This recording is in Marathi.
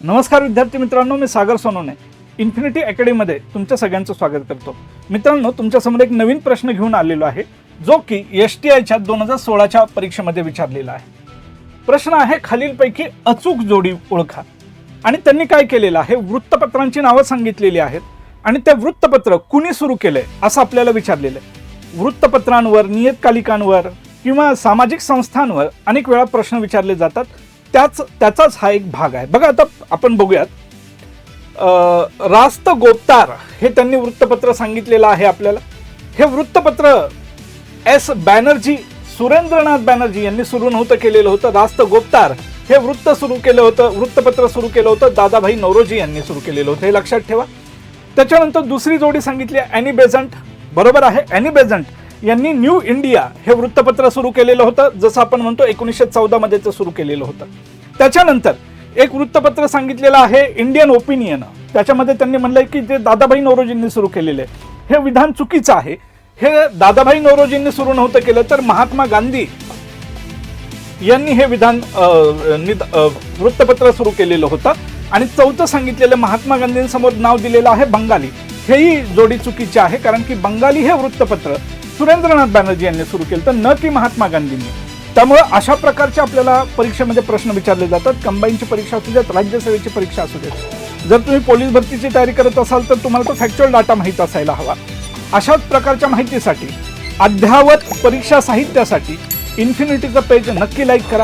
नमस्कार विद्यार्थी मित्रांनो, मी सागर सोनवणे इन्फिनिटी अकॅडमीमध्ये तुमच्या सगळ्यांचं स्वागत करतो. मित्रांनो, तुमच्यासमोर एक नवीन प्रश्न घेऊन आलेलो आहे जो की STIच्या 2016च्या परीक्षेमध्ये विचारलेला आहे. प्रश्न आहे, खालीलपैकी अचूक जोडी ओळखा. आणि त्यांनी काय केलेलं आहे, वृत्तपत्रांची नावं सांगितलेली आहेत आणि ते वृत्तपत्र कुणी सुरू केलंय असं आपल्याला विचारलेलं आहे. वृत्तपत्रांवर, नियतकालिकांवर किंवा सामाजिक संस्थांवर अनेक वेळा प्रश्न विचारले जातात. त्याचाच हा एक भाग आहे. बघा, आता आपण बघूयात. रास्त गोपतार हे त्यांनी वृत्तपत्र सांगितलेलं आहे आपल्याला. हे वृत्तपत्र S बॅनर्जी, सुरेंद्रनाथ बॅनर्जी यांनी सुरू नव्हतं केलेलं होतं. रास्त गोपतार हे वृत्तपत्र सुरू केलं होतं दादाभाई नौरोजी यांनी सुरू केलेलं होतं, हे लक्षात ठेवा. त्याच्यानंतर दुसरी जोडी सांगितली ॲनी बेझंट. बरोबर आहे, ॲनी बेझंट यांनी न्यू इंडिया हे वृत्तपत्र सुरू केलेलं होतं, जसं आपण म्हणतो 1914 मध्ये ते सुरू केलेलं होतं. त्याच्यानंतर एक वृत्तपत्र सांगितलेलं आहे इंडियन ओपिनियन. त्याच्यामध्ये त्यांनी म्हणलंय की जे दादाभाई नौरोजींनी सुरू केलेले हे विधान चुकीचं आहे. हे दादाभाई नौरोजींनी सुरू नव्हतं केलं, तर महात्मा गांधी यांनी हे विधान वृत्तपत्र सुरू केलेलं होतं. आणि चौथं सांगितलेलं महात्मा गांधींसमोर नाव दिलेलं आहे बंगाली. हेही जोडी चुकीची आहे, कारण की बंगाली हे वृत्तपत्र सुरेंद्रनाथ बॅनर्जी यांनी सुरू केलं, तर न की महात्मा गांधींनी. त्यामुळे अशा प्रकारचे आपल्याला परीक्षेमध्ये प्रश्न विचारले जातात. कंबाईनची परीक्षा असू देत, राज्यसेवेची परीक्षा असू देत. जर तुम्ही पोलीस भरतीची तयारी करत असाल तर तुम्हाला तो फॅक्च्युअल डाटा माहीत असायला हवा. अशाच प्रकारच्या माहितीसाठी, अद्ययावत परीक्षा साहित्यासाठी इन्फिनिटीचं पेज नक्की लाईक करा.